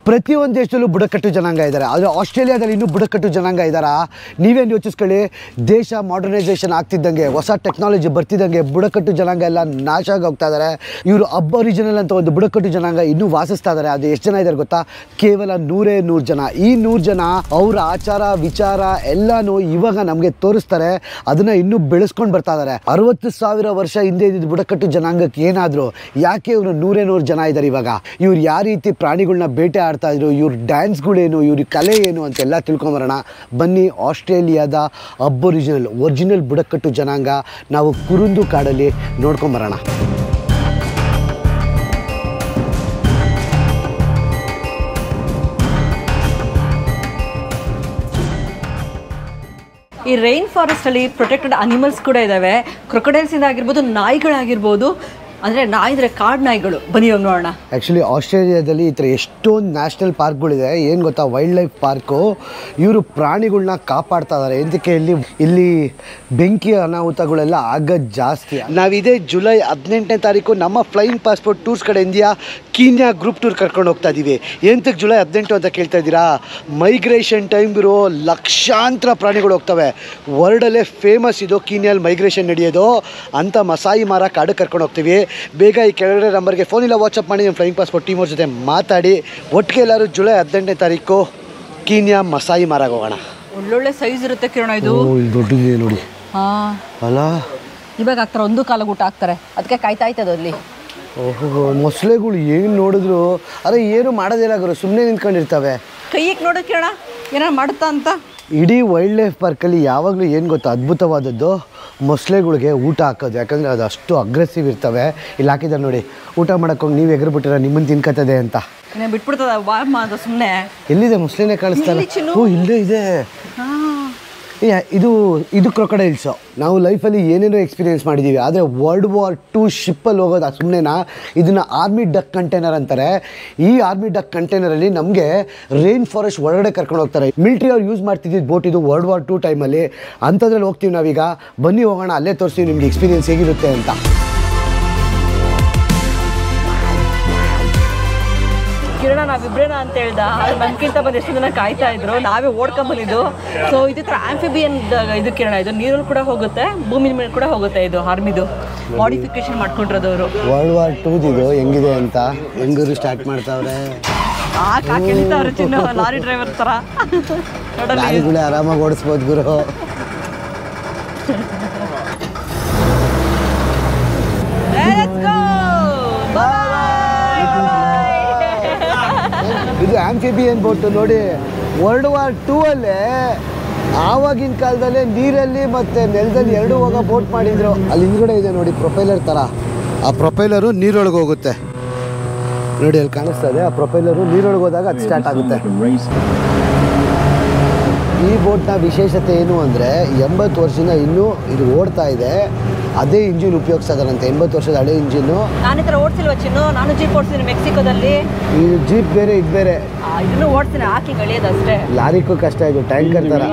ಪ್ರತಿಯೊಂದು ದೇಶದಲ್ಲೂ ಬುಡಕಟ್ಟು ಜನಾಂಗ ಇದ್ದಾರೆ. ಆದರೆ ಆಸ್ಟ್ರೇಲಿಯಾದಲ್ಲಿ ಇನ್ನೂ ಬುಡಕಟ್ಟು ಜನಾಂಗ ಇದ್ದಾರಾ? ನೀವೇನು ಯೋಚಿಸ್ಕೊಳ್ಳಿ, ದೇಶ ಮಾಡರ್ನೈಸೇಷನ್ ಆಗ್ತಿದ್ದಂಗೆ, ಹೊಸ ಟೆಕ್ನಾಲಜಿ ಬರ್ತಿದ್ದಂಗೆ ಬುಡಕಟ್ಟು ಜನಾಂಗ ಎಲ್ಲ ನಾಶ ಆಗಿ ಹೋಗ್ತಾ ಇದ್ದಾರೆ. ಇವರು ಅಬೊರಿಜಿನಲ್ ಅಂತ ಒಂದು ಬುಡಕಟ್ಟು ಜನಾಂಗ ಇನ್ನೂ ವಾಸಿಸ್ತಾ ಇದ್ದಾರೆ. ಅದು ಎಷ್ಟು ಜನ ಇದ್ದಾರೆ ಗೊತ್ತಾ? ಕೇವಲ 100 ಜನ. ಈ 100 ಜನ ಅವರ ಆಚಾರ ವಿಚಾರ ಎಲ್ಲನೂ ಇವಾಗ ನಮಗೆ ತೋರಿಸ್ತಾರೆ. ಅದನ್ನು ಇನ್ನೂ ಬೆಳೆಸ್ಕೊಂಡು ಬರ್ತಾ ಇದ್ದಾರೆ. 60,000 ವರ್ಷ ಹಿಂದೆ ಇದ್ದಿದ್ದು ಬುಡಕಟ್ಟು ಜನಾಂಗಕ್ಕೆ ಏನಾದರೂ, ಯಾಕೆ ಇವರು 100 ಜನ ಇದ್ದಾರೆ ಇವಾಗ? ಇವ್ರು ಯಾವ ರೀತಿ ಪ್ರಾಣಿಗಳನ್ನ ಬೇಟೆ ಆಡ್ತಾ ಇದ್ರು, ಇವ್ರ ಡ್ಯಾನ್ಸ್ಗಳೇನು, ಇವ್ರ ಕಲೆ ಏನು ಅಂತೆಲ್ಲ ತಿಳ್ಕೊಂಬರೋಣ ಬನ್ನಿ. ಆಸ್ಟ್ರೇಲಿಯಾದ ಒರಿಜಿನಲ್ ಬುಡಕಟ್ಟು ಜನಾಂಗ ನಾವು ಕುರುಂದು ಕಾಡಲ್ಲಿ ನೋಡ್ಕೊಂಬರೋಣ. ಈ ರೈನ್ ಫಾರೆಸ್ಟಲ್ಲಿ ಪ್ರೊಟೆಕ್ಟೆಡ್ ಅನಿಮಲ್ಸ್ ಕೂಡ ಇದ್ದಾವೆ. ಕ್ರೊಕೊಡೈಲ್ಸಿಂದ ಆಗಿರ್ಬೋದು, ನಾಯಿಗಳಾಗಿರ್ಬೋದು. ಅಂದರೆ ನಾಯಿ ಅಂದರೆ ಕಾಡು ನಾಯಿಗಳು. ಬನ್ನಿ ಹೋಗಿ ನೋಡೋಣ. ಆ್ಯಕ್ಚುಲಿ ಆಸ್ಟ್ರೇಲಿಯಾದಲ್ಲಿ ಈ ಥರ ಎಷ್ಟೊಂದು ನ್ಯಾಷನಲ್ ಪಾರ್ಕ್ಗಳಿದೆ. ಏನು ಗೊತ್ತಾ, ವೈಲ್ಡ್ ಲೈಫ್ ಪಾರ್ಕು. ಇವರು ಪ್ರಾಣಿಗಳನ್ನ ಕಾಪಾಡ್ತಾ ಇದ್ದಾರೆ. ಎಂತಕ್ಕೆ ಇಲ್ಲಿ ಬೆಂಕಿ ಅನಾಹುತಗಳೆಲ್ಲ ಆಗೋದು ಜಾಸ್ತಿ. ನಾವಿದೇ ಜುಲೈ 18ನೇ ತಾರೀಕು ನಮ್ಮ ಫ್ಲೈಯಿಂಗ್ ಪಾಸ್ಪೋರ್ಟ್ ಟೂರ್ಸ್ ಕಡೆಯಿಂದ ಕೀನ್ಯಾ ಗ್ರೂಪ್ ಟೂರ್ ಕರ್ಕೊಂಡು ಹೋಗ್ತಾ ಇದ್ದೀವಿ. ಎಂತಕ್ಕೆ ಜುಲೈ 18 ಅಂತ ಕೇಳ್ತಾ ಇದ್ದೀರಾ? ಮೈಗ್ರೇಷನ್ ಟೈಮ್ ಇರೋ ಲಕ್ಷಾಂತರ ಪ್ರಾಣಿಗಳು ಹೋಗ್ತವೆ. ವರ್ಲ್ಡಲ್ಲೇ ಫೇಮಸ್ ಇದು ಕೀನ್ಯಾಲ್ ಮೈಗ್ರೇಷನ್ ನಡೆಯೋದು ಅಂತ. ಮಸಾಯಿ ಮಾರ ಕಾಡು ಕರ್ಕೊಂಡು ಹೋಗ್ತೀವಿ. ಬೇಗ ಈ ಕೆಳಗಡೆ ನಂಬರ್ಗೆ ಫೋನ್ ಇಲ್ಲ ವಾಟ್ಸಪ್ ಮಾಡಿ ನಿಮ್ಮ ಫ್ಲೈಯಿಂಗ್ ಪಾಸ್ಪೋರ್ಟ್ ಟೀಮ್ ಅವ್ರ ಜೊತೆ ಮಾತಾಡಿ ಒಟ್ಟಿಗೆ ಎಲ್ಲರೂ ಜುಲೈ 18ನೇ ತಾರೀಕು ಕೀನ್ಯಾ ಮಸಾಯಿ ಮಾರಾಗ ಹೋಗೋಣ. ಒಳ್ಳೊಳ್ಳೆ ಸೈಜ್ ಇರುತ್ತೆ ಕಿರಣ. ಇದು ದೊಡ್ಡದಿದೆ ನೋಡಿ. ಅಲ್ಲ, ಇವಾಗ ಆಗ್ತಾರೆ, ಒಂದು ಕಾಲ ಊಟ ಹಾಕ್ತಾರೆ. ಅದಕ್ಕೆ ಕಾಯ್ತಾ ಇರ್ತದೆ ಅಲ್ಲಿ. ಓಹೋ, ಮೊಸಳೆಗಳು ಏನು ನೋಡಿದ್ರು ಅರೆ ಏನು ಮಾಡೋದಿಲ್ಲ ಗುರು, ಸುಮ್ಮನೆ ನಿಂತ್ಕೊಂಡಿರ್ತವೆ. ಕೈಯಿಗೆ ನೋಡೋ ಕಿರಣ ಏನಾರು ಮಾಡುತ್ತಾ ಅಂತ. ಇಡೀ ವೈಲ್ಡ್ ಲೈಫ್ ಪಾರ್ಕಲ್ಲಿ ಯಾವಾಗಲೂ ಏನು ಗೊತ್ತಾ ಅದ್ಭುತವಾದದ್ದು, ಮೊಸಳೆಗಳಿಗೆ ಊಟ ಹಾಕೋದು. ಯಾಕಂದರೆ ಅದು ಅಷ್ಟು ಅಗ್ರೆಸಿವ್ ಇರ್ತವೆ. ಇಲ್ಲಿ ಹಾಕಿದ್ದಾರೆ ನೋಡಿ, ಊಟ ಮಾಡೋಕ್ಕೋಗಿ ನೀವು ಎಗರ್ಬಿಟ್ಟಿರ ನಿಮ್ಮನ್ನು ತಿನ್ಕತ್ತದೆ ಅಂತ. ಬಿಟ್ಬಿಡ್ತದ ವಾಮ ಅದು ಸುಮ್ಮನೆ. ಎಲ್ಲಿದೆ ಮೊಸಳೆನೇ ಕಾಣಿಸ್ತಾರೆ? ಓ, ಇಲ್ಲೇ ಇದೆ. ಇದು ಕ್ರೊಕೊಡೈಲ್ಸು. ನಾವು ಲೈಫಲ್ಲಿ ಏನೇನೋ ಎಕ್ಸ್ಪೀರಿಯೆನ್ಸ್ ಮಾಡಿದ್ದೀವಿ. ಆದರೆ World War II ಶಿಪ್ಪಲ್ಲಿ ಹೋಗೋದು ಸುಮ್ಮನೆನಾ? ಇದನ್ನು ಆರ್ಮಿ ಡಕ್ ಕಂಟೈನರ್ ಅಂತಾರೆ. ಈ ಆರ್ಮಿ ಡಕ್ ಕಂಟೈನರಲ್ಲಿ ನಮಗೆ ರೈನ್ ಫಾರೆಸ್ಟ್ ಒಳಗಡೆ ಕರ್ಕೊಂಡು ಹೋಗ್ತಾರೆ. ಮಿಲಿಟ್ರಿ ಅವ್ರು ಯೂಸ್ ಮಾಡ್ತಿದ್ದಿದ್ದು ಬೋಟ್ ಇದು World War II ಟೈಮಲ್ಲಿ. ಅಂಥದ್ರಲ್ಲಿ ಹೋಗ್ತೀವಿ ನಾವೀಗ. ಬನ್ನಿ ಹೋಗೋಣ, ಅಲ್ಲೇ ತೋರಿಸ್ತೀವಿ ನಿಮ್ಗೆ ಎಕ್ಸ್ಪೀರಿಯೆನ್ಸ್ ಹೇಗಿರುತ್ತೆ ಅಂತ. ಕಿರಣ ನಾವಿಬ್ರೇನ ಅಂತ ಹೇಳ್ದ. ನಮ್ಗಿಂತ ಬಂದು ಎಷ್ಟು ಜನ ಕಾಯ್ತಾ ಇದ್ರು, ನಾವೇ ಓಡ್ಕೊಂಬಂದಿದ್ದು. ಸೊ ಇದು ಥರ ಆಂಫಿಬಿಯನ್ ಇದು ಕಿರಣ. ಇದು ನೀರಲ್ಲಿ ಕೂಡ ಹೋಗುತ್ತೆ, ಭೂಮಿ ಮೇಲೆ ಕೂಡ ಹೋಗುತ್ತೆ. ಇದು ಆರ್ಮಿದು ಮಾಡಿಫಿಕೇಶನ್ ಮಾಡ್ಕೊಂಡಿರೋದವರು. World War II ಇದು ಹೆಂಗಿದೆ ಅಂತ ಹೆಂಗರು ಸ್ಟಾರ್ಟ್ ಮಾಡ್ತಾವ್ರೆ. ಕಾಕಿಳಿತಾವ್ರೆ ಚಿನ್ನ ಲಾರಿ ಡ್ರೈವರ್ ಥರ. ಲಾರಿಗಳೇ ಆರಾಮಾಗಿ ಓಡಿಸ್ಬೋದು ಗುರು. ಇದು ಆಂಫಿಬಿಯನ್ ಬೋಟು ನೋಡಿ. World War II ಅಲ್ಲೇ ಆವಾಗಿನ ಕಾಲದಲ್ಲೇ ನೀರಲ್ಲಿ ಮತ್ತು ನೆಲದಲ್ಲಿ ಎರಡೂ ಹೋಗೋ ಬೋಟ್ ಮಾಡಿದ್ರು. ಅಲ್ಲಿ ಹಿಂದ್ಗಡೆ ಇದೆ ನೋಡಿ ಪ್ರೊಪೈಲರ್ ಥರ. ಆ ಪ್ರೊಪೈಲರು ನೀರೊಳಗೆ ಹೋಗುತ್ತೆ ನೋಡಿ, ಅಲ್ಲಿ ಕಾಣಿಸ್ತಾ ಇದೆ. ಆ ಪ್ರೊಪೈಲರು ನೀರೊಳಗೆ ಹೋದಾಗ ಅದು ಸ್ಟಾರ್ಟ್ ಆಗುತ್ತೆ. ಈ ಬೋಟ್ನ ವಿಶೇಷತೆ ಏನು ಅಂದರೆ 80 ವರ್ಷದಿಂದ ಇನ್ನೂ ಇದು ಓಡ್ತಾ ಇದೆ. ಅದೇ ಇಂಜಿನ್ ಉಪಯೋಗಿಸ್ತಾ ಇದ್ದಾರಂತೆ, 80 ವರ್ಷದ ಹಳೆ ಇಂಜಿನ್ನು. ನಾನು ಈ ಥರ ಓಡಿಸಿಲ್ವ ಚಿನ್ನು? ನಾನು ಜೀಪ್ ಓಡಿಸ್ತೀನಿ ಮೆಕ್ಸಿಕೋದಲ್ಲಿ. ಈ ಜೀಪ್ ಬೇರೆ ಇದು ಬೇರೆ. ಇದನ್ನು ಓಡಿಸ್ತೀನಿ, ಹಾಕಿ ಗಳಿಯೋದಷ್ಟೇ. ಲಾರಿಗೂ ಕಷ್ಟ ಇದು, ಟ್ಯಾಂಕರ್ ಥರ.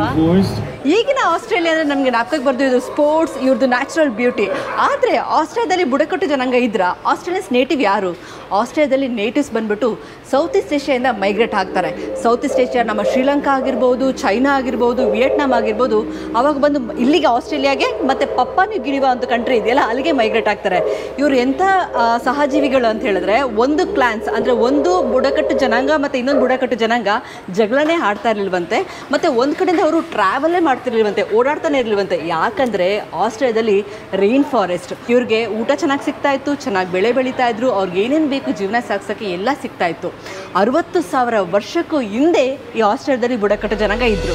ಈಗಿನ ಆಸ್ಟ್ರೇಲಿಯಾ ಅಂದರೆ ನಮಗೆ ಜ್ಞಾಪಕಕ್ಕೆ ಬರ್ದು ಇದು ಸ್ಪೋರ್ಟ್ಸ್, ಇವ್ರದ್ದು ನ್ಯಾಚುರಲ್ ಬ್ಯೂಟಿ. ಆದರೆ ಆಸ್ಟ್ರೇಲಿಯಾದಲ್ಲಿ ಬುಡಕಟ್ಟು ಜನಾಂಗ ಇದ್ರ ಆಸ್ಟ್ರೇಲಿಯನ್ಸ್ ನೇಟಿವ್ ಯಾರು? ಆಸ್ಟ್ರೇಲಿಯಾದಲ್ಲಿ ನೇಟಿವ್ಸ್ ಬಂದ್ಬಿಟ್ಟು ಸೌತ್ ಈಸ್ಟ್ ಏಷ್ಯಾದಿಂದ ಮೈಗ್ರೇಟ್ ಆಗ್ತಾರೆ. ಸೌತ್ ಈಸ್ಟ್ ಏಷ್ಯಾ ನಮ್ಮ ಶ್ರೀಲಂಕಾ ಆಗಿರ್ಬೋದು, ಚೈನಾ ಆಗಿರ್ಬೋದು, ವಿಯೆಟ್ನಾಂ ಆಗಿರ್ಬೋದು, ಅವಾಗ ಬಂದು ಇಲ್ಲಿಗೆ ಆಸ್ಟ್ರೇಲಿಯಾಗೆ ಮತ್ತು ಪಪ್ಪಾ ನ್ಯೂ ಗಿನಿವಾ ಅಂತ ಕಂಟ್ರಿ ಇದೆಯಲ್ಲ ಅಲ್ಲಿಗೆ ಮೈಗ್ರೇಟ್ ಆಗ್ತಾರೆ. ಇವರು ಎಂಥ ಸಹಜೀವಿಗಳು ಅಂತ ಹೇಳಿದ್ರೆ, ಒಂದು ಕ್ಲಾನ್ಸ್ ಅಂದರೆ ಒಂದು ಬುಡಕಟ್ಟು ಜನಾಂಗ ಮತ್ತು ಇನ್ನೊಂದು ಬುಡಕಟ್ಟು ಜನಾಂಗ ಜಗಳನೇ ಆಡ್ತಾ ಇರಲಿಲ್ವಂತೆ. ಮತ್ತು ಒಂದು ಕಡೆಯಿಂದ ಅವರು ಟ್ರಾವೆಲ್ಲೇ ಮಾಡ್ತಿರ್ಲಿಲ್ವಂತೆ, ಓಡಾಡ್ತಾನೆ ಇರಲಿಲ್ವಂತೆ. ಯಾಕಂದರೆ ಆಸ್ಟ್ರೇಲಿಯಾದಲ್ಲಿ ರೈನ್ ಫಾರೆಸ್ಟ್. ಇವ್ರಿಗೆ ಊಟ ಚೆನ್ನಾಗಿ ಸಿಗ್ತಾ ಇತ್ತು, ಚೆನ್ನಾಗಿ ಬೆಳೆ ಬೆಳೀತಾ ಇದ್ರು, ಅವ್ರಿಗೆ ಏನೇನು ಬೇಕು ಜೀವನ ಸಾಗಿಸೋಕ್ಕೆ ಎಲ್ಲ ಸಿಗ್ತಾ ಇತ್ತು. 60,000 ವರ್ಷಕ್ಕೂ ಹಿಂದೆ ಈ ಆಸ್ಟ್ರೇಲಿಯಾದಲ್ಲಿ ಬುಡಕಟ್ಟು ಜನಾಂಗ ಇದ್ರು.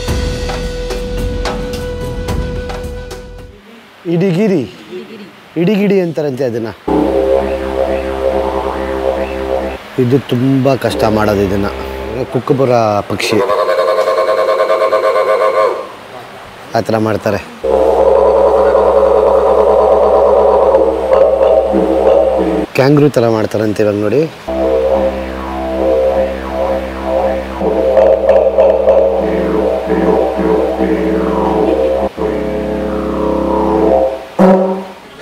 ಇಡಿಗಿಡಿ ಅಂತಾರಂತೆ ಅದನ್ನು. ಇದು ತುಂಬ ಕಷ್ಟ ಮಾಡೋದು ಇದನ್ನು. ಕುಕ್ಕುಬುರ ಪಕ್ಷಿ ಆ ಥರ ಮಾಡ್ತಾರೆ. ಕ್ಯಾಂಗ್ರೂ ಥರ ಮಾಡ್ತಾರಂತೆ ಇವಾಗ ನೋಡಿ.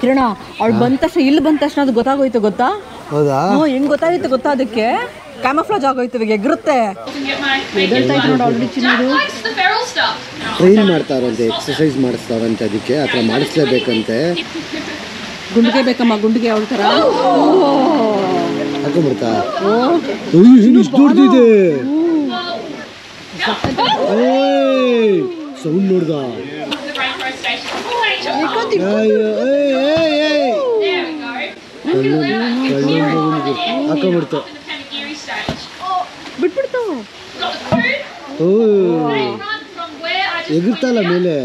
ಕಿರಣ ಅವಳು ಬಂದ ತಕ್ಷಣ, ಇಲ್ಲಿ ಬಂದ ತಕ್ಷಣ ಅದು ಗೊತ್ತಾಗೋಯ್ತು ಗೊತ್ತಾ? ಹೌದಾ? ಹೆಂಗ್ ಗೊತ್ತಾಗಿತ್ತು ಗೊತ್ತಾ? ಅದಕ್ಕೆ ಕ್ಯಾಮಫ್ಲಾಜ್ ಆಗೋಯ್ತು ಇವಾಗ ಎಗರುತ್ತೆ ಎಗಳ್ತಾ ಇತ್ತು ನೋಡಿ ಆಲ್ರೆಡಿ ಚಿನ್ನದು ಟ್ರೈನ್ ಮಾಡ್ತಾರಂತೆ, ಎಕ್ಸಸೈಸ್ ಮಾಡಿಸ್ತಾರಂತೆ, ಅದಕ್ಕೆ ಆ ಥರ ಮಾಡಿಸ್ಲೇಬೇಕಂತೆ. ಗುಂಡಿಗೆ ಬೇಕಮ್ಮ, ಗುಂಡಿಗೆ ಯಾವ ಥರ ಹಾಕೊಂಡ್ಬಿಡ್ತಾ ಇಷ್ಟು ದೊಡ್ಡದಿದೆ. ಸೌಂಡ್ ನೋಡ್ದ ಹಾಕೊಂಡ್ಬಿಡ್ತು. ಬಿಟ್ಬಿಡ್ತು ಎಗುರ್ತಲ್ಲ ಮೇಲೆ.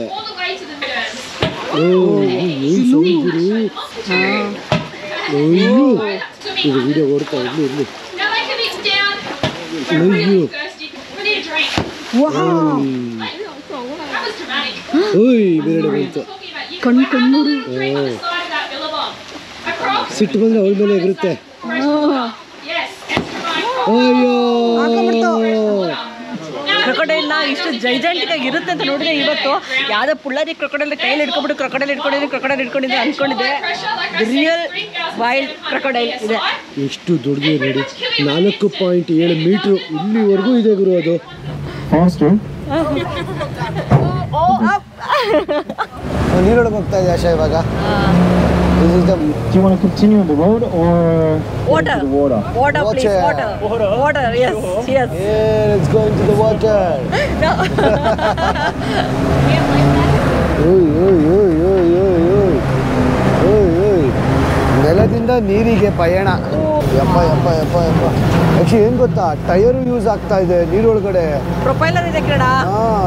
ಇದು ವಿಡಿಯೋ ಓಡ್ತಾ ಇರ್ಲಿ ಇರ್ಲಿ. ಬೇರೆ ಬಂತು. ಕಣ್ಣು ಸಿಟ್ಟು ಬಂದ್ರೆ ಅವಳ ಮೇಲೆ ಎಗರುತ್ತೆ. ಅಯ್ಯೋ ಕ್ರೊಕೊಡೈಲ್ನ ಇಷ್ಟು ಜೈಜೆಂಟಿಕ್ ಆಗಿ ಇರುತ್ತೆ ಅಂತ ನೋಡಿದ್ರೆ ಇವತ್ತು ಯಾವುದೋ ಪುಳ್ಳಾರಿ ಕ್ರೊಕೊಡೈಲ್ ಕೈಯಲ್ಲಿ ಹಿಡ್ಕೊಬಿಟ್ಟು ಕ್ರೊಕೊಡೈಲ್ ಹಿಡ್ಕೊಂಡಿದ್ದೆ ಅನ್ಕೊಂಡಿದ್ದೆ. ರಿಯಲ್ ವೈಲ್ಡ್ ಕ್ರೊಕೊಡೈಲ್ ಇದೆ. ಎಷ್ಟು ದೊಡ್ಡದು ನೋಡಿ, 4.7 ಮೀಟ್ರು ಇಲ್ಲಿವರೆಗೂ ಇದೆ ಗುರು ಅದು. ನೀರೊಳಗೆ ಹೋಗ್ತಾ ಇದೆ ಆಶಾ ಇವಾಗ. Do you want to continue on the road or water? Into the water? Water, please. Water. Yes. Yeah, let's go into the water. No. ನೆಲದಿಂದ ನೀರಿಗೆ ಪಯಣ. ಯಪ್ಪ ಯಪ್ಪ ಯಪ್ಪ ಯಪ್ಪ. ಆ್ಯಕ್ಚುಲಿ ಏನು ಗೊತ್ತಾ, ಟೈರು ಯೂಸ್ ಆಗ್ತಾ ಇದೆ ನೀರೊಳಗಡೆ. ಪ್ರೊಪೈಲರ್ ಇದೆ ಕಿರಣ.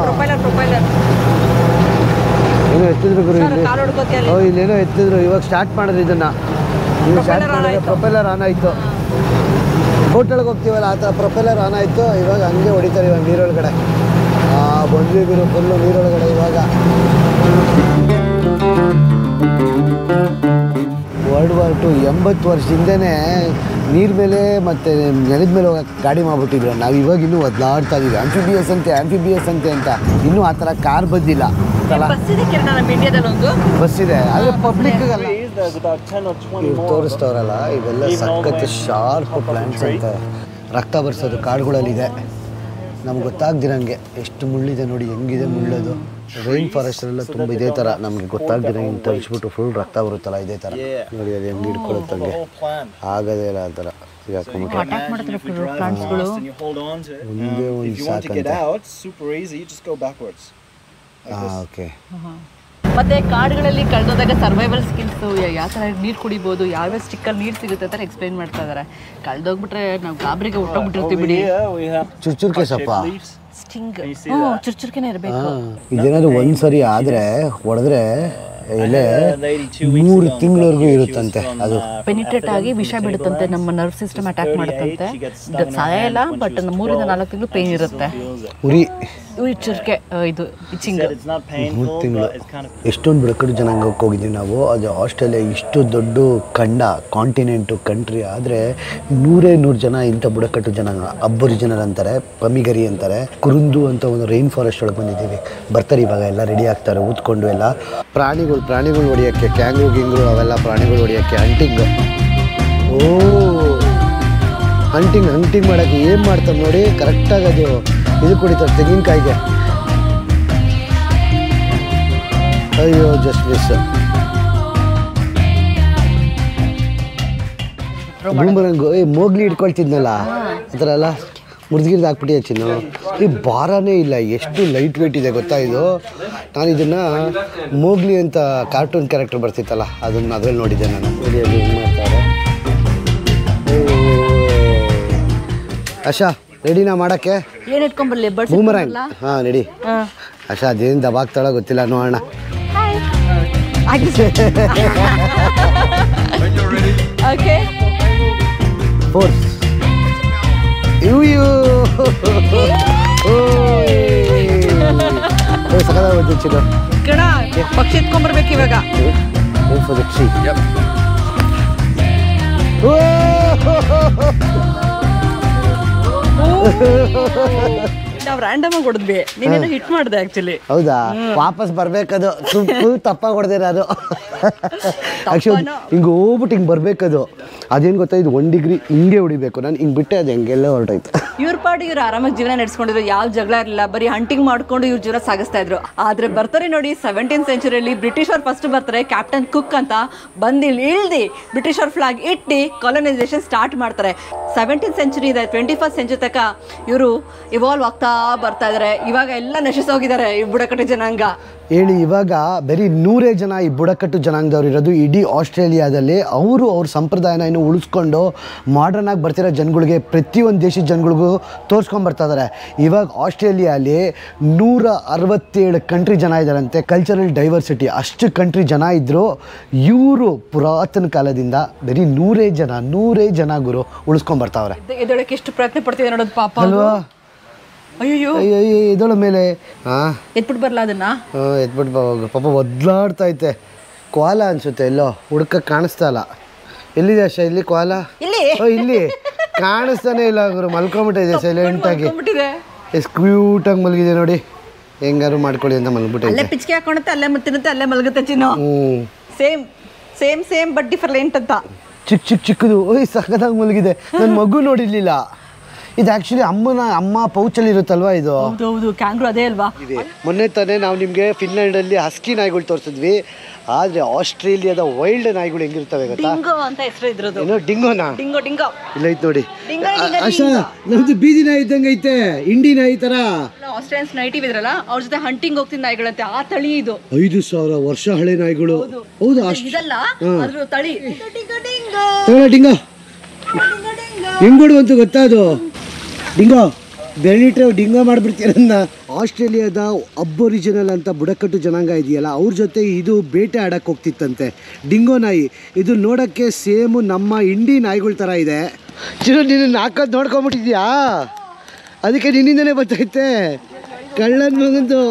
ಪ್ರೊಪೈಲರ್ ಏನೋ ಎತ್ತಿದ್ರು ಗುರು ಇಲ್ಲಿ. ಇಲ್ಲೇನೋ ಎತ್ತಿದ್ರು. ಇವಾಗ ಸ್ಟಾರ್ಟ್ ಮಾಡಿದ್ರು ಇದನ್ನ. ನೀವು ಸ್ಟಾರ್ಟ್ ಮಾಡಿದ್ರೆ ಪ್ರೊಪೆಲ್ಲರ್ ಆನ್ ಆಯಿತು. ಬೋಟ್ ಒಳಗೆ ಹೋಗ್ತೀವಲ್ಲ ಆ ಥರ ಪ್ರೊಪೆಲ್ಲರ್ ಆನ್ ಆಯಿತು. ಇವಾಗ ಹಂಗೆ ಹೊಡಿತಾರೆ ಇವಾಗ ನೀರೊಳಗಡೆ. ಬಂದ್ವಿ ಗುರು ಫುಲ್ಲು ನೀರೊಳಗಡೆ ಇವಾಗ. World War II 80 ವರ್ಷದಿಂದನೇ ನೀರ ಮೇಲೆ ಮತ್ತು ನೆಲದ ಮೇಲೆ ಹೋಗಕ್ಕೆ ಗಾಡಿ ಮಾಡಿಬಿಟ್ಟಿದ್ರು. ನಾವು ಇವಾಗ ಇನ್ನೂ ಒದ್ದಾಡ್ತಾ ಇದೀವಿ. ಆಂಫಿಬಿಯಸ್ ಅಂತೆ ಅಂತ. ಇನ್ನೂ ಆ ಥರ ಕಾರ್ ಬಂದಿಲ್ಲ. ಬಸ್ ಇದೆ, ಆದರೆ ಪಬ್ಲಿಕ್ಗಲ್ಲ. ತೋರಿಸ್ತವ್ರಲ್ಲ ಇವೆಲ್ಲ ಸಖತ್ ಶಾರ್ಪ್ ಪ್ಲಾಂಟ್ಸ್ ಅಂತ. ರಕ್ತ ಬರ್ಸೋದು ಕಾಡುಗಳಲ್ಲಿದೆ. ನಮ್ಗೆ ಗೊತ್ತಾಗ್ದಿರಂಗೆ ಎಷ್ಟು ಮುಳ್ಳಿದೆ ನೋಡಿ, ಹೆಂಗಿದೆ ಮುಳ್ಳೋದು. ರೈನ್ ಫಾರೆಸ್ಟಲ್ಲೆಲ್ಲ ತುಂಬ ಇದೇ ಥರ ನಮಗೆ ಗೊತ್ತಾಗ್ದಿರ ಹಿಂಗೆ ತರಿಸ್ಬಿಟ್ಟು ಫುಲ್ ರಕ್ತ ಬರುತ್ತಲ್ಲ ಇದೇ ಥರ ನೋಡಿ. ಅದು ಹೆಂಗೆ ಹಿಡ್ಕೊಳುತ್ತಂಗೆ ಆಗೋದೇ ಇಲ್ಲ ಆ ಥರ. ಮುಂದೆ ಒಂದು ಸಾಕಂತೆ. ಓಕೆ. ಮತ್ತೆ ಕಾಡುಗಳಲ್ಲಿ ಕಳೆದೋದಾಗ ಸರ್ವೈವಲ್ ಸ್ಕಿಲ್ಸ್ ಯಾವ ಥರ ನೀರು ಕುಡಿಬೋದು, ಯಾವ್ಯಾವ ಸ್ಟಿಕ್ಕಲ್ಲಿ ನೀರು ಸಿಗುತ್ತೆ ಅಂತ ಎಕ್ಸ್ಪ್ಲೈನ್ ಮಾಡ್ತಾ ಇದ್ದಾರೆ. ಕಳೆದೋಗ್ಬಿಟ್ರೆ ನಾವು ಗಾಬರಿಗೆ ಹೊಟ್ಟೋಗ್ಬಿಟ್ಟಿರ್ತೀವಿ ಬಿಡಿ. ಚುರ್ಚುರ್ಕೆ ಸೊಪ್ಪ ಸ್ಟಿಂಗ್ ಚುರ್ಚುರ್ಕೆನೇ ಇರಬೇಕು. ಇದೇನಾದ್ರು ಒಂದ್ಸರಿ ಆದರೆ ಹೊಡೆದ್ರೆ ಎಲೆ 3 ತಿಂಗಳವರೆಗೂ ಇರುತ್ತಂತೆ. ಅದು ಪೆನಿಟ್ರೇಟ್ ಆಗಿ ವಿಷ ಬಿಡುತ್ತಂತೆ, ನಮ್ಮ ನರ್ವ್ ಸಿಸ್ಟಮ್ ಅಟ್ಯಾಕ್ ಮಾಡುತ್ತಂತೆ. ಸಾಯಲ್ಲ, ಬಟ್ 3 ಇಂದ 4 ತಿಂಗಳು ಪೇನ್ ಇರುತ್ತೆ. ಉರಿ ಚುರ್ಕೆ ಇದು ಇಚಿಂಗ್ 3 ತಿಂಗಳು. ಎಷ್ಟೊಂದು ಬುಡಕಟ್ಟು ಜನಾಂಗಕ್ಕೆ ಹೋಗಿದ್ದೀವಿ ನಾವು. ಅದು ಆಸ್ಟ್ರೇಲಿಯಾ ಇಷ್ಟು ದೊಡ್ಡ ಖಂಡ, ಕಾಂಟಿನೆಂಟು, ಕಂಟ್ರಿ. ಆದರೆ 100 ಜನ ಇಂಥ ಬುಡಕಟ್ಟು ಜನಾಂಗ. ಅಬ್ಬರಿಜಿನಲ್ ಅಂತಾರೆ, ಪಮಿಗರಿ ಅಂತಾರೆ, ಕುರುಂದು ಅಂತ ಒಂದು ರೈನ್ ಫಾರೆಸ್ಟ್ ಒಳಗೆ ಬಂದಿದ್ದೀವಿ. ಬರ್ತಾರೆ ಇವಾಗ ಎಲ್ಲ ರೆಡಿ ಆಗ್ತಾರೆ ಊದ್ಕೊಂಡು ಎಲ್ಲ. ಪ್ರಾಣಿಗಳು ಹೊಡಿಯೋಕ್ಕೆ ಕ್ಯಾಂಗ್ರೂ ಗಿಂಗ್ರು ಅವೆಲ್ಲ ಪ್ರಾಣಿಗಳು ಹೊಡಿಯೋಕ್ಕೆ ಹಂಟಿಂಗ್. ಹಂಟಿಂಗ್ ಮಾಡೋಕ್ಕೆ ಏನು ಮಾಡ್ತಾರೆ ನೋಡಿ, ಕರೆಕ್ಟಾಗಿ ಅದು ಇದು ಕುಡಿತಾರೆ ತೆಂಗಿನಕಾಯಿಗೆ. ಅಯ್ಯೋ ಜಸ್ಟ್ ಮಿಸ್. ಬೂಮರಂಗು ಮೋಗ್ಲಿ ಇಟ್ಕೊಳ್ತಿದ್ನಲ್ಲ ಆ ಥರ ಎಲ್ಲ ಮುರಿದ್ಗಿರ್ದು ಹಾಕ್ಬಿಟ್ಟು ಚಿನ್ನು. ಈ ಭಾರನೇ ಇಲ್ಲ, ಎಷ್ಟು ಲೈಟ್ ವೆಯ್ಟ್ ಇದೆ ಗೊತ್ತಾ ಇದು. ನಾನು ಇದನ್ನು ಮೋಗ್ಲಿ ಅಂತ ಕಾರ್ಟೂನ್ ಕ್ಯಾರೆಕ್ಟರ್ ಬರ್ತಿತ್ತಲ್ಲ, ಅದನ್ನು ಅದ್ರಲ್ಲಿ ನೋಡಿದ್ದೆ ನಾನು. ನೋಡಿ ಅಲ್ಲಿ ಹೆಂಗೆ ಮಾಡ್ತಾರೆ. ಆಶಾ ರೆಡಿನಾ ಮಾಡೋಕ್ಕೆ? ಏನು ಇಟ್ಕೊಂಬರ್ಲಿ? ಬೂಮರಂಗ್. ಹಾಂ ರೆಡಿ. ಆಶಾ ಅದೇನು ದಬಾಕ್ತಾಳ ಗೊತ್ತಿಲ್ಲ, ನೋಡೋಣ. ಫೋರ್ಸ್ ಪಕ್ಷಿ ಎತ್ಕೊಂಡ್ಬರ್ಬೇಕು ಇವಾಗ. ನಾವು ರ್ಯಾಂಡಮ್ ಆಗಿ ಹೊಡೆದ್ವಿ, ನೀನೇನೋ ಹಿಟ್ ಮಾಡಿದೆ ಆಕ್ಚುಲಿ. ಹೌದಾ? ವಾಪಸ್ ಬರ್ಬೇಕದು, ಫುಲ್ ತಪ್ಪಾಗಿ ಹೊಡೆದಿರ ಅದು. ಆ್ಯಕ್ಚುಲಿ ಹಿಂಗೆ ಹೋಗ್ಬಿಟ್ಟು ಹಿಂಗೆ ಬರ್ಬೇಕದು. ಅದೇನು ಗೊತ್ತಾ, ಇದು 1 ಡಿಗ್ರಿ ಹಿಂಗೆ ಹೊಡಿಬೇಕು, ನಾನು ಹಿಂಗೆ ಬಿಟ್ಟೆ ಅದು ಹೆಂಗೆಲ್ಲ ಹೊರಟೋಯ್ತು. ಇವ್ರ ಪಾಡಿಗೆ ಇವ್ರು ಆರಾಮಾಗಿ ಜೀವನ ನಡೆಸ್ಕೊಂಡಿದ್ರು, ಯಾವ ಜಗಳ ಇರಲಿಲ್ಲ, ಬರೀ ಹಂಟಿಂಗ್ ಮಾಡ್ಕೊಂಡು ಇವ್ರ ಜೀವನ ಸಾಗಿಸ್ತಾ ಇದ್ರು. ಆದ್ರೆ ಬರ್ತಾರೆ ನೋಡಿ 17th ಸೆಂಚುರಿಯಲ್ಲಿ ಬ್ರಿಟಿಷರ್ ಫಸ್ಟ್ ಬರ್ತಾರೆ, ಕ್ಯಾಪ್ಟನ್ ಕುಕ್ ಅಂತ ಬಂದು ಇಳ್ದು ಬ್ರಿಟಿಷರ್ ಫ್ಲಾಗ್ ಇಟ್ಟು ಕಾಲನೈಸೇಷನ್ ಸ್ಟಾರ್ಟ್ ಮಾಡ್ತಾರೆ. 17th ಸೆಂಚುರಿ ಇದೆ, 21st ಸೆಂಚುರಿ ತನಕ ಇವರು ಇವಾಲ್ವ್ ಆಗ್ತಾ ಬರ್ತಾ ಇದಾರೆ. ಇವಾಗ ಎಲ್ಲ ನಶಿಸೋಗಿದ್ದಾರೆ ಈ ಬುಡಕಟ್ಟು ಜನಾಂಗ. ಹೇಳಿ, ಇವಾಗ ಬರೀ 100 ಜನ ಈ ಬುಡಕಟ್ಟು ಜನಾಂಗದವ್ರು ಇರೋದು ಇಡೀ ಆಸ್ಟ್ರೇಲಿಯಾದಲ್ಲಿ. ಅವರು ಅವ್ರ ಸಂಪ್ರದಾಯನ ಇನ್ನು ಉಳಿಸ್ಕೊಂಡು ಮಾಡರ್ನ್ ಆಗಿ ಬರ್ತಿರೋ ಜನಗಳಿಗೆ, ಪ್ರತಿಯೊಂದು ದೇಶದ ಜನಗಳಿಗೂ ತೋರಿಸ್ಕೊಂಬರ್ತಾ ಇದ್ದಾರೆ. ಇವಾಗ ಆಸ್ಟ್ರೇಲಿಯಾಲಿ 167 ಕಂಟ್ರಿ ಜನ ಇದ್ದಾರಂತೆ. ಕಲ್ಚರಲ್ ಡೈವರ್ಸಿಟಿ ಅಷ್ಟು ಕಂಟ್ರಿ ಜನ ಇದ್ದರು. ಇವರು ಪುರಾತನ ಕಾಲದಿಂದ ಬರೀ 100 ಜನ ಗುರು ಉಳಿಸ್ಕೊಂಬರ್ತಾವ್ರೆ. ಇದೊಳಕ್ಕೆ ಎಷ್ಟು ಪ್ರಯತ್ನ ಪಡ್ತಿದೆ ನೋಡೋದು ಪಾಪ ಅಲ್ವಾ? ಅಯ್ಯೋ ಇದೊಳ ಮೇಲೆ ಎತ್ಬಿಟ್ಟು ಬರಲ್ಲ ಅದನ್ನ, ಎತ್ಬಿಟ್ಟು ಪಾಪ ಒದ್ಲಾಡ್ತೈತೆ. ಕೋಲ ಅನ್ಸುತ್ತೆ, ಎಲ್ಲೋ ಹುಡ್ಕಕ್ಕೆ ಕಾಣಿಸ್ತಾ ಇಲ್ಲ. ಎಲ್ಲಿದೆ ಅಷ್ಟ ಇಲ್ಲಿ ಕೋಲ? ಇಲ್ಲಿ ಕಾಣಿಸ್ತಾನೆ ಇಲ್ಲ ಗುರು, ಮಲ್ಕೊಂಬಿಟ್ಟಿದೆ ಸೈಲೆಂಟಾಗಿ. ಎಷ್ಟು ಕ್ಯೂಟಾಗಿ ಮಲಗಿದೆ ನೋಡಿ. ಹೆಂಗಾರು ಮಾಡ್ಕೊಳ್ಳಿ ಅಂತ ಮಲ್ಬಿಟ್ಟೈತೆ. ಅಲ್ಲೇ ಪಿಚ್ಕೆ ಹಾಕೊಳುತ್ತೆ, ಅಲ್ಲೇ ತಿನ್ನುತ್ತೆ, ಅಲ್ಲೇ ಮಲಗುತ್ತೆ ಚಿನ್ನು. ಸೇಮ್ ಬಟ್ ಡಿಫರೆಂಟ್ ಅಂತ. ಚಿಕ್ಕದು ಸಖತ್ತಾಗಿ ಮಲಗಿದೆ. ನನ್ನ ಮಗು ನೋಡಿರ್ಲಿಲ್ಲ. ಇದು ಆ್ಯಕ್ಚುಲಿ ಅಮ್ಮ ಪೌಚಲ್ಲಿ ಇರುತ್ತಲ್ವಾ ಇದು? ಹೌದು, ಕ್ಯಾಂಗ್ರೂ ಅದೇ ಅಲ್ವಾ? ಮೊನ್ನೆ ತಾನೇ ನಾವು ನಿಮಗೆ ಫಿನ್ಲ್ಯಾಂಡಲ್ಲಿ ಹಸ್ಕಿ ನಾಯಿಗಳು ತೋರಿಸಿದ್ವಿ. ಆದರೆ ಆಸ್ಟ್ರೇಲಿಯಾದ ವೈಲ್ಡ್ ನಾಯಿಗಳು ಹೆಂಗಿರ್ತವೆ ಗೊತ್ತಾ? ಡಿಂಗೋ ಅಂತ ಹೆಸರು ಇದ್ರದ್ದು. ಏನೋ ಡಿಂಗೋನಾ? ಡಿಂಗೋ ಇಲ್ಲ ಐತೆ ನೋಡಿ. ಆಶಾ, ನಮ್ದು ಬೀದಿ ನಾಯಿ ಇದ್ದಂಗೆ ಐತೆ, ಇಂಡಿ ನಾಯಿ ತರ. ಆಸ್ಟ್ರೇಲಿಯನ್ಸ್ ನೈಟಿವ್ ಇದ್ರಲ್ಲ, ಅವ್ರ ಜೊತೆ ಹಂಟಿಂಗ್ ಹೋಗ್ತಿದ್ದ ನಾಯಿಗಳಂತೆ. ಆ ತಳಿ ಇದು 5000 ವರ್ಷ ಹಳೆ ನಾಯಿಗಳು. ಹೌದು, ಇದಲ್ಲ ಅದ್ರ ತಳಿ. ಡಿಂಗೋ ಹೆಂಗೋಡು ಅಂತ ಗೊತ್ತಾ? ಅದು ಡಿಂಗೋ ಬೆಳಿಟ್ರೆ ಡಿಂಗೋ ಮಾಡಿಬಿಡ್ತೀರನ್ನ. ಆಸ್ಟ್ರೇಲಿಯಾದ ಅಬ್ಬೊರಿಜಿನಲ್ ಅಂತ ಬುಡಕಟ್ಟು ಜನಾಂಗ ಇದೆಯಲ್ಲ, ಅವ್ರ ಜೊತೆ ಇದು ಬೇಟೆ ಆಡಕ್ಕೆ ಹೋಗ್ತಿತ್ತಂತೆ. ಡಿಂಗೋ ನಾಯಿ ಇದು ನೋಡೋಕ್ಕೆ ಸೇಮು ನಮ್ಮ ಇಂಡಿ ನಾಯಿಗಳ ಥರ ಇದೆ. ಚಿರು, ನೀನು ನಾಲ್ಕದು ನೋಡ್ಕೊಂಬಿಟ್ಟಿದ್ಯಾ? ಅದಕ್ಕೆ ನಿನ್ನಿಂದನೇ ಬರ್ತೈತೆ. ಕಳ್ಳನ್ ಮಗಂದು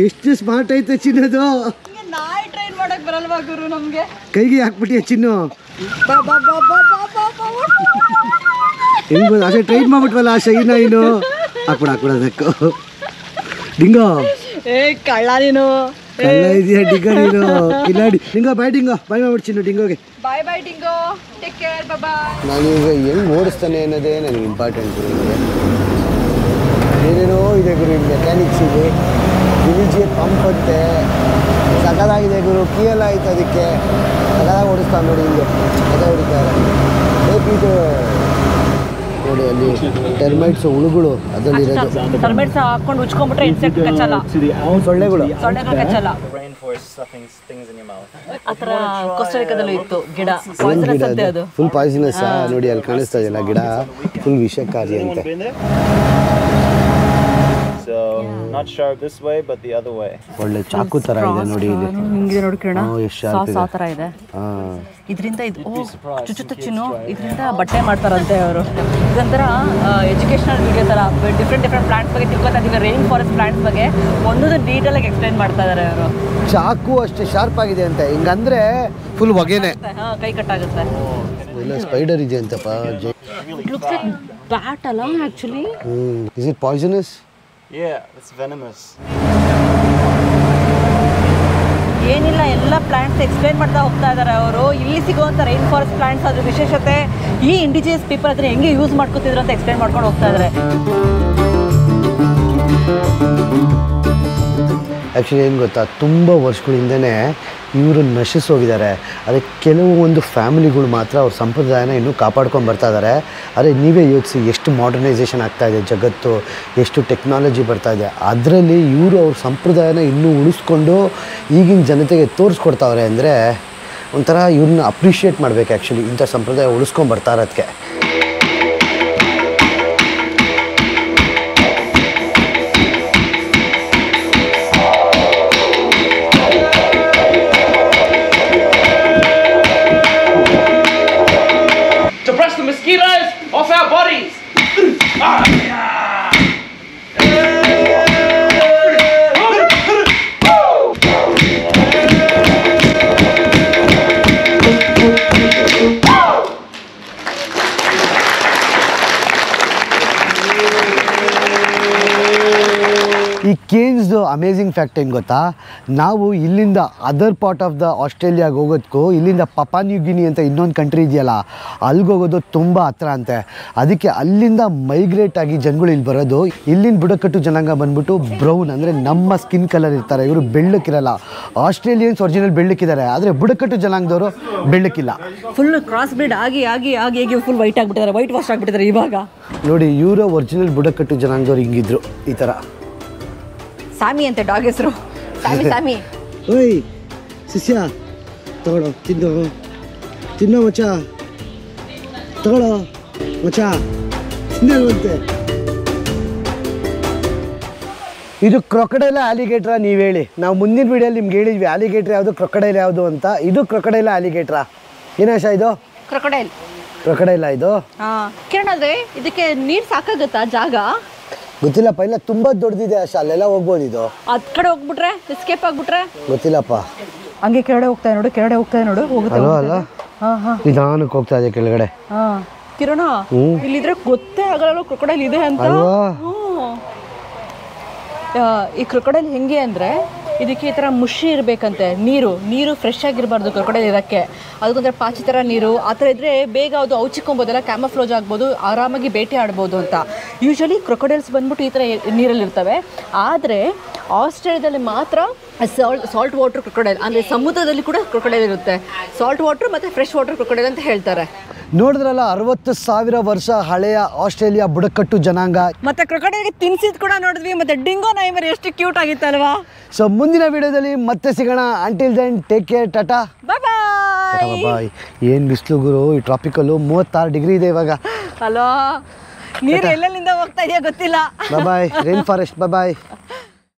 ಎಷ್ಟು ಸ್ಮಾರ್ಟ್ ಐತೆ ಚಿನ್ನದು. ನಾಯಿ ಟ್ರೈನ್ ಮಾಡಕ್ ಬರಲ್ವಾ ಗುರು ನಮ್ಗೆ? ಕೈಗೆ ಹಾಕ್ಬಿಟ್ಟಿಯ ಚಿನ್ನು. ಹೆಂಗ್ ಅಷ್ಟೇ ಟ್ರೈನ್ ಮಾಡ್ಬಿಟ್ವಲ್ಲ ಆ ಶೈ ನಾಯಿನು. ಹಾಕ್ಬಿಡೋದಕ್ಕೂ ಡಿಂಗೋ. ಕಳ್ಳ ನೀನು, ಕಳ್ಳ ಇದೆಯಾ ಡಿಂಗೋ ನೀನು? ಕಿಲಾಡಿ. ಡಿಂಗೋ ಬಾಯ್, ಡಿಂಗೋ ಬಾಯ್ ಮಾಡ್ಬಿಡ್ತೀನಿ ಡಿಂಗೋಗೆ. ಬಾಯ್ ಡಿಂಗೋ, ಟೇಕ್ ಕೇರ್, ಬಾಯ್. ನಾನೀಗ ಹೆಂಗೆ ಓಡಿಸ್ತಾನೆ ಅನ್ನೋದೇ ನನಗೆ ಇಂಪಾರ್ಟೆಂಟ್ ಗುರು. ಏನೇನೋ ಇದೆ ಗುರು, ಇಲ್ಲಿ ಮೆಕ್ಯಾನಿಕ್ಸ್ ಇದೆ, ವಿಲಿಜಿಯರ್ ಪಂಪ್ ಅಂತೆ, ಸಕದಾಗಿದೆ ಗುರು. ಕೀಯೆಲ್ಲ ಆಯ್ತು ಅದಕ್ಕೆ, ಸಕದಾಗಿ ಓಡಿಸ್ತಾನೆ ನೋಡಿ. ಹಿಂಗೆ ಅದೇ ಹೊಡಿತಾರೆ. ಇದು ನೋಡಿ, ಅಲ್ಲಿ ಟರ್ಮೈಟ್ಸ್ ಹುಳುಗಳು ಅದರಲ್ಲಿರೋದು. ಟರ್ಮೈಟ್ಸ್ ಹಾಕೊಂಡು ಉಚ್ಕೊಂಡ್ಬಿಟ್ರೆ ಇನ್ಸೆಕ್ಟ್ ಕಚ್ಚಲ್ಲ, ಸೊಳ್ಳೆಗಳು ಕಚ್ಚಲ್ಲ. ಆ ಥರ ಕೋಸ್ಟರಿಕಾದಲ್ಲೂ ಇತ್ತು ಗಿಡ, ಪಾಯ್ಸನಸ್ ಅಂತೆ ಅದು. ಫುಲ್ ಪಾಯ್ಸನಸ್ ನೋಡಿ, ಅಲ್ಲಿ ಕಾಣಿಸ್ತಾ ಇದೆಯಲ್ಲ ಗಿಡ, ಫುಲ್ ವಿಷಕಾರಿ ಅಂತೆ. Not sharp this way, but the other way. ಒಳ್ಳೆ ಚಾಕು ತರ ಇದೆ ನೋಡಿ ಇಲ್ಲಿ. ಹಿಂಗಿದೆ ನೋಡಿ ಕಿರಣ, ಸಾಸ್ ಆ ಥರ ಇದೆ. ಇದರಿಂದ ಇದು ಚುಚ್ಚುತ್ತ ಚಿನ್ನು, ಇದರಿಂದ ಬಟ್ಟೆ ಮಾಡ್ತಾರಂತೆ ಅವರು. ಇದೊಂಥರ ಎಜುಕೇಷನಲ್ ವಿಡಿಯೋ ಥರ ಡಿಫ್ರೆಂಟ್ ಪ್ಲಾಂಟ್ಸ್ ಬಗ್ಗೆ ತಿಳ್ಕೊತಾ ಇದ್ದೀವಿ. ರೈನ್ ಫಾರೆಸ್ಟ್ ಪ್ಲಾಂಟ್ಸ್ ಬಗ್ಗೆ ಒಂದೊಂದು ಡೀಟೇಲಾಗಿ ಎಕ್ಸ್ಪ್ಲೈನ್ ಮಾಡ್ತಾ ಇದ್ದಾರೆ ಅವರು. ಚಾಕು ಅಷ್ಟೇ ಶಾರ್ಪ್ ಆಗಿದೆ ಅಂತ, ಹಿಂಗಂದ್ರೆ ಫುಲ್ ಹೊಗೆನೆ. ಕೈ ಕಟ್ಟಾಗುತ್ತೆ. ಇಲ್ಲ ಸ್ಪೈಡರ್ ಇದೆ ಅಂತಪ್ಪ. ಬ್ಯಾಟ್ ಅಲ್ಲ actually. Is it poisonous? Yeah, it's venomous. ಏನಿಲ್ಲ, ಎಲ್ಲ ಪ್ಲಾಂಟ್ಸ್ ಎಕ್ಸ್ಪ್ಲೈನ್ ಮಾಡ್ತಾ ಹೋಗ್ತಾ ಇದ್ದಾರೆ ಅವರು. ಇಲ್ಲಿ ಸಿಗುವಂಥ ರೈನ್ ಫಾರೆಸ್ಟ್ ಪ್ಲಾಂಟ್ಸ್ ಅದ್ರ ವಿಶೇಷತೆ, ಈ ಇಂಡಿಜಿಯಸ್ ಪೀಪಲ್ ಅದನ್ನ ಹೆಂಗೆ ಯೂಸ್ ಮಾಡ್ಕೊತಿದ್ರು ಅಂತ ಎಕ್ಸ್ಪ್ಲೈನ್ ಮಾಡ್ಕೊಂಡು ಹೋಗ್ತಾ ಇದ್ದಾರೆ. ಆ್ಯಕ್ಚುಲಿ ಏನು ಗೊತ್ತಾ, ತುಂಬ ವರ್ಷಗಳಿಂದನೇ ಇವರು ನಶಿಸೋಗಿದ್ದಾರೆ. ಅದಕ್ಕೆ ಕೆಲವೊಂದು ಫ್ಯಾಮಿಲಿಗಳು ಮಾತ್ರ ಅವ್ರ ಸಂಪ್ರದಾಯನ ಇನ್ನೂ ಕಾಪಾಡ್ಕೊಂಡು ಬರ್ತಾ ಇದ್ದಾರೆ. ಆದರೆ ನೀವೇ ಯೋಚಿಸಿ, ಎಷ್ಟು ಮಾಡರ್ನೈಸೇಷನ್ ಆಗ್ತಾಯಿದೆ ಜಗತ್ತು, ಎಷ್ಟು ಟೆಕ್ನಾಲಜಿ ಬರ್ತಾಯಿದೆ. ಅದರಲ್ಲಿ ಇವರು ಅವ್ರ ಸಂಪ್ರದಾಯನ ಇನ್ನೂ ಉಳಿಸ್ಕೊಂಡು ಈಗಿನ ಜನತೆಗೆ ತೋರಿಸ್ಕೊಡ್ತಾವ್ರೆ ಅಂದರೆ ಒಂಥರ ಇವ್ರನ್ನ ಅಪ್ರಿಷಿಯೇಟ್ ಮಾಡಬೇಕು. ಆ್ಯಕ್ಚುಲಿ ಇಂಥ ಸಂಪ್ರದಾಯ ಉಳಿಸ್ಕೊಂಡು ಬರ್ತಾ ಇರೋದಕ್ಕೆ. Mosquitoes off our bodies. ಈ ಕೇನ್ಸ್ದು ಅಮೇಝಿಂಗ್ ಫ್ಯಾಕ್ಟ್ ಏನು ಗೊತ್ತಾ, ನಾವು ಇಲ್ಲಿಂದ ಅದರ್ ಪಾರ್ಟ್ ಆಫ್ ದ ಆಸ್ಟ್ರೇಲಿಯಾಗೆ ಹೋಗೋದಕ್ಕೂ ಇಲ್ಲಿಂದ ಪಪಾನ್ಯೂ ಗಿನಿ ಅಂತ ಇನ್ನೊಂದು ಕಂಟ್ರಿ ಇದೆಯಲ್ಲ ಅಲ್ಲಿಗೆ ಹೋಗೋದು ತುಂಬ ಹತ್ರ ಅಂತೆ. ಅದಕ್ಕೆ ಅಲ್ಲಿಂದ ಮೈಗ್ರೇಟ್ ಆಗಿ ಜನಗಳು ಇಲ್ಲಿ ಬರೋದು. ಇಲ್ಲಿನ ಬುಡಕಟ್ಟು ಜನಾಂಗ ಬಂದ್ಬಿಟ್ಟು ಬ್ರೌನ್, ಅಂದರೆ ನಮ್ಮ ಸ್ಕಿನ್ ಕಲರ್ ಇರ್ತಾರೆ, ಇವರು ಬೆಳ್ಳಕ್ಕಿರಲ್ಲ. ಆಸ್ಟ್ರೇಲಿಯನ್ಸ್ ಒರಿಜಿನಲ್ ಬೆಳ್ಳಕ್ಕಿದ್ದಾರೆ, ಆದರೆ ಬುಡಕಟ್ಟು ಜನಾಂಗದವರು ಬೆಳ್ಳಕ್ಕಿಲ್ಲ. ಫುಲ್ ಕ್ರಾಸ್ ಬ್ರೀಡ್ ಆಗಿ ಆಗಿ ಆಗಿ ಆಗಿ ಫುಲ್ ವೈಟ್ ಆಗಿಬಿಟ್ಟಿದ್ದಾರೆ, ವೈಟ್ ವಾಶ್ ಆಗಿಬಿಟ್ಟಿದ್ದಾರೆ ಇವಾಗ. ನೋಡಿ, ಇವರು ಒರಿಜಿನಲ್ ಬುಡಕಟ್ಟು ಜನಾಂಗದವ್ರು ಹಿಂಗಿದ್ರು ಈ ಥರ. ಸ್ಯಾಮಿ ಅಂತೆ ಡಾಗ್ ಹೆಸರು, ಸ್ಯಾಮಿ. ಓಯ್ ಶಿಷ್ಯ, ತಗೊಳ್ಳೋ, ತಿನ್ನೋ ಮಚ್ಚ, ತಗೊಳ್ಳೋ ಮಚ್ಚ, ತಿನ್ನಲ್ವಂತೆ. ಇದು ಕ್ರೊಕಡೈಲ ಆಲಿಗೇಟ್ರಾ? ನೀವು ಹೇಳಿ. ನಾವು ಮುಂದಿನ ವಿಡಿಯೋಲಿ ನಿಮ್ಗೆ ಹೇಳಿದ್ವಿ ಆಲಿಗೇಟ್ರ್ ಯಾವುದು, ಕ್ರೊಕಡೈಲ್ ಯಾವುದು ಅಂತ. ಇದು ಕ್ರೊಕಡೈಲ ಆಲಿಗೇಟ್ರಾ? ಏನಾಶ ಇದು? ಕ್ರೊಕಡೈಲ ಇದು. ಕಿರಣ್, ಆದರೆ ಇದಕ್ಕೆ ನೀರು ಸಾಕಾಗುತ್ತಾ ಜಾಗ? ಗೊತ್ತಿಲ್ಲಪ್ಪ, ಇಲ್ಲ ತುಂಬ ದೊಡ್ಡದಿದೆ ಆಶಾ, ಅಲ್ಲೆಲ್ಲ ಹೋಗ್ಬೋದು. ಇದು ಅದ್ ಕಡೆ ಹೋಗ್ಬಿಟ್ರೆ, ಎಸ್ಕೇಪ್ ಆಗ್ಬಿಟ್ರೆ ಗೊತ್ತಿಲ್ಲಪ್ಪ. ಹಂಗೆ ಕೆಳಗಡೆ ಹೋಗ್ತಾ ನೋಡು, ಹೋಗುತ್ತೆ. ಅಲ್ವಾ ನಿಧಾನಕ್ಕೆ ಹೋಗ್ತಾ ಇದೆ ಕೆಳಗಡೆ. ಕಿರಣ, ಇಲ್ಲಿದ್ರೆ ಗೊತ್ತೇ ಆಗಲ್ಲ ಕ್ರೊಕಡೈಲ್ ಇದೆ ಅಂತ. ಈ ಕ್ರೊಕಡೈಲ್ ಹೆಂಗೆ ಅಂದರೆ, ಇದಕ್ಕೆ ಈ ಥರ ಮುಷಿ ಇರಬೇಕಂತೆ, ನೀರು ಫ್ರೆಶ್ ಆಗಿರಬಾರ್ದು ಕ್ರೊಕಡೈಲ್ ಇರೋಕ್ಕೆ. ಅದಕ್ಕೊಂಥರ ಪಾಚಿ ಥರ ನೀರು ಆ ಥರ ಇದ್ದರೆ ಬೇಗ ಅದು ಔಚಿಕೊಂಬೋದಲ್ಲ, ಕ್ಯಾಮಫ್ಲೋಜ್ ಆಗ್ಬೋದು, ಆರಾಮಾಗಿ ಬೇಟೆ ಆಡ್ಬೋದು ಅಂತ. ಯೂಶ್ವಲಿ ಕ್ರೊಕಡೈಲ್ಸ್ ಬಂದ್ಬಿಟ್ಟು ಈ ಥರ ನೀರಲ್ಲಿರ್ತವೆ. ಆದರೆ ಆಸ್ಟ್ರೇಲಿಯಾದಲ್ಲಿ ಮಾತ್ರ ಸಾಲ್ಟ್ ವಾಟರ್ ಕ್ರೊಕಡೈಲ್, ಅಂದರೆ ಸಮುದ್ರದಲ್ಲಿ ಕೂಡ ಕ್ರೊಕಡೈಲ್ ಇರುತ್ತೆ. ಸಾಲ್ಟ್ ವಾಟರ್ ಮತ್ತು ಫ್ರೆಶ್ ವಾಟರ್ ಕ್ರೊಕಡೈಲ್ ಅಂತ ಹೇಳ್ತಾರೆ. ನೋಡಿದ್ರಲ್ಲ, 60,000 ವರ್ಷ ಹಳೆಯ ಆಸ್ಟ್ರೇಲಿಯಾ ಬುಡಕಟ್ಟು ಜನಾಂಗ. ಮತ್ತೆ ಕ್ರೊಕಡೈಲ್ಗೆ ತಿನ್ಸಿದ್ ಕೂಡ ನೋಡಿದ್ವಿ. ಮತ್ತೆ ಡಿಂಗೋ ನಾಯಿ ಮರಿ ಎಷ್ಟು ಕ್ಯೂಟ್ ಆಗಿತ್ತಲ್ವಾ? ಸೊ ಮುಂದಿನ ವಿಡಿಯೋದಲ್ಲಿ ಮತ್ತೆ ಸಿಗೋಣ. Until then take care, tata bye bye. ಏನು ಬಿಸಿಲು ಗುರು, ಈ ಟ್ರಾಪಿಕಲ್ಲು 36 ಡಿಗ್ರಿ ಇದೆ ಇವಾಗ. ಹಲೋ, ನೀರು ಎಲ್ಲೆಲ್ಲಿಂದ ಹೋಗ್ತಾ ಇದೆಯಾ ಗೊತ್ತಿಲ್ಲ. ಬಾಯ್. Rain forest. ಬಾಯ್.